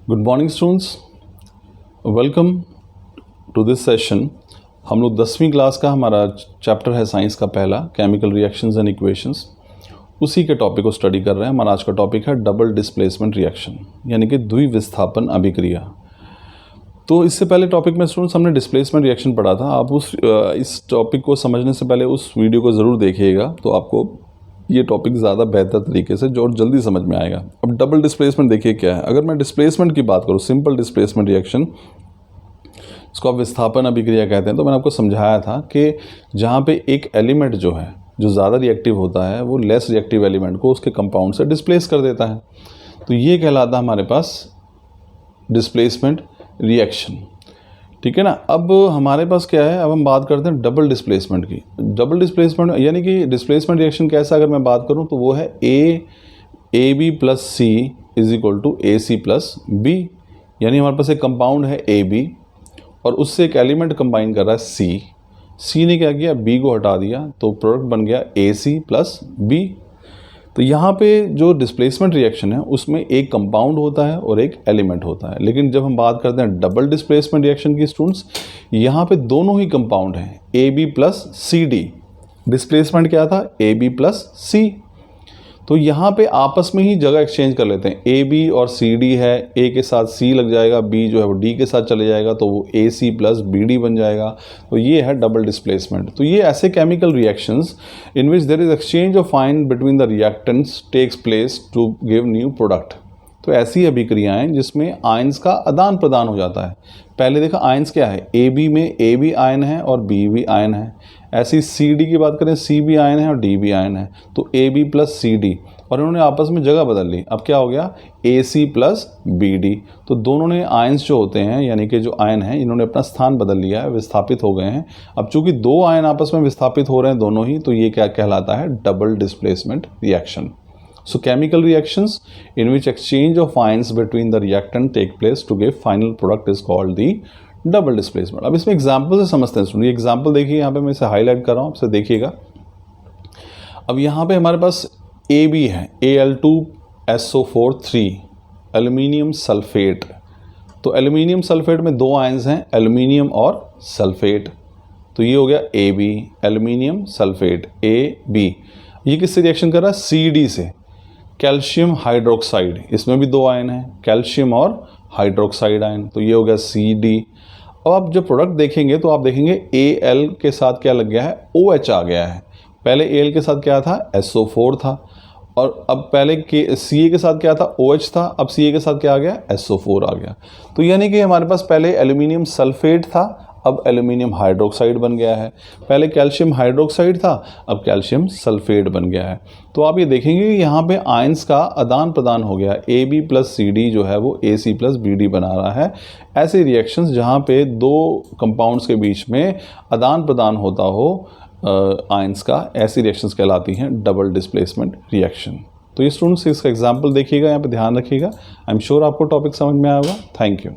Good morning students, welcome to this session. हम लोग 10वीं क्लास का हमारा चैप्टर है साइंस का पहला, केमिकल रिएक्शंस एंड इक्वेशंस। उसी के टॉपिक को स्टडी कर रहे हैं। हमारा आज का टॉपिक है डबल डिस्प्लेसमेंट रिएक्शन, यानी कि द्विविस्थापन अभिक्रिया। तो इससे पहले टॉपिक में स्टूडेंट्स हमने डिस्प्लेसमेंट रिएक्शन पढ़ा था। आप इस टॉपिक को समझने से पहले उस वीडियो को ज़रूर देखिएगा, तो आपको ये टॉपिक ज़्यादा बेहतर तरीके से और जल्दी समझ में आएगा। अब डबल डिस्प्लेसमेंट देखिए क्या है। अगर मैं डिस्प्लेसमेंट की बात करूँ, सिंपल डिस्प्लेसमेंट रिएक्शन, इसको आप विस्थापन अभिक्रिया कहते हैं। तो मैंने आपको समझाया था कि जहाँ पे एक एलिमेंट जो है, जो ज़्यादा रिएक्टिव होता है, वो लेस रिएक्टिव एलिमेंट को उसके कंपाउंड से डिस्प्लेस कर देता है। तो ये कहलाता है हमारे पास डिस्प्लेसमेंट रिएक्शन, ठीक है ना। अब हमारे पास क्या है, अब हम बात करते हैं डबल डिस्प्लेसमेंट की। डबल डिस्प्लेसमेंट यानी कि डिस्प्लेसमेंट रिएक्शन कैसा, अगर मैं बात करूं तो वो है A B plus C is equal to A C plus B. यानी हमारे पास एक कंपाउंड है ए बी और उससे एक एलिमेंट कंबाइन कर रहा है सी ने क्या किया, बी को हटा दिया, तो प्रोडक्ट बन गया ए सी प्लस बी। तो यहाँ पे जो डिस्प्लेसमेंट रिएक्शन है उसमें एक कंपाउंड होता है और एक एलिमेंट होता है। लेकिन जब हम बात करते हैं डबल डिस्प्लेसमेंट रिएक्शन की स्टूडेंट्स, यहाँ पे दोनों ही कंपाउंड हैं, A B plus C D. Displacement क्या था, ए बी प्लस सी। तो यहाँ पे आपस में ही जगह एक्सचेंज कर लेते हैं। ए बी और सी डी है, ए के साथ सी लग जाएगा, बी जो है वो डी के साथ चले जाएगा, तो वो A C plus B D बन जाएगा। तो ये है डबल डिस्प्लेसमेंट। तो ये ऐसे chemical reactions in which there is exchange of ion between the reactants takes place to give new product. तो ऐसी अभिक्रियाएं जिसमें आयंस का आदान प्रदान हो जाता है। पहले देखा आयंस क्या है, ए बी में ए भी आयन है और बी भी आयन है। ऐसी सी डी की बात करें, सी भी आयन है और डी भी आयन है। तो A B plus C D, और इन्होंने आपस में जगह बदल ली। अब क्या हो गया, ए सी प्लस बी डी। तो दोनों ने आयंस जो होते हैं, यानी कि जो आयन हैं, इन्होंने अपना स्थान बदल लिया है, विस्थापित हो गए हैं। अब चूंकि दो आयन आपस में विस्थापित हो रहे हैं दोनों ही, तो ये क्या कहलाता है, double displacement reaction. So chemical reactions in which exchange of ions between the reactant take place to give final product is called the double displacement। अब इसमें एग्जाम्पल से समझते हैं। सुनिए एग्जाम्पल देखिए, यहाँ पे मैं इसे हाईलाइट कर रहा हूँ, आपसे देखिएगा। अब यहाँ पे हमारे पास ए बी है, Al2SO4 एल्यूमिनियम सल्फेट। तो एल्यूमिनियम सल्फेट में दो आयंस हैं, एल्यूमिनियम और सल्फेट। तो ये हो गया A B, aluminium sulphate A B. ये किससे रिएक्शन कर रहा है, सी डी से। कैल्शियम हाइड्रोक्साइड, इसमें भी दो आयन हैं, कैल्शियम और हाइड्रोक्साइड आयन। तो ये हो गया सी डी। अब आप जब प्रोडक्ट देखेंगे तो आप देखेंगे ए एल के साथ क्या लग गया है, ओ एच आ गया है। पहले ए एल के साथ क्या था, SO4 था। और अब पहले के सी ए के साथ क्या था, OH था। अब सी ए के साथ क्या आ गया, SO4 आ गया। तो यानी कि हमारे पास पहले एल्यूमिनियम सल्फेट था, अब एल्यूमिनियम हाइड्रोक्साइड बन गया है। पहले कैल्शियम हाइड्रोक्साइड था, अब कैल्शियम सल्फेट बन गया है। तो आप ये देखेंगे कि यहाँ पे आयंस का आदान प्रदान हो गया। A B plus C D जो है वो A C plus B D बना रहा है। ऐसे रिएक्शंस जहाँ पे दो कंपाउंड्स के बीच में आदान प्रदान होता हो आयंस का, ऐसी रिएक्शंस कहलाती हैं डबल डिस्प्लेसमेंट रिएक्शन। तो ये स्टूडेंट्स इसका एग्जाम्पल देखिएगा, यहाँ पे ध्यान रखिएगा। आई एम श्योर आपको टॉपिक समझ में आएगा। Thank you.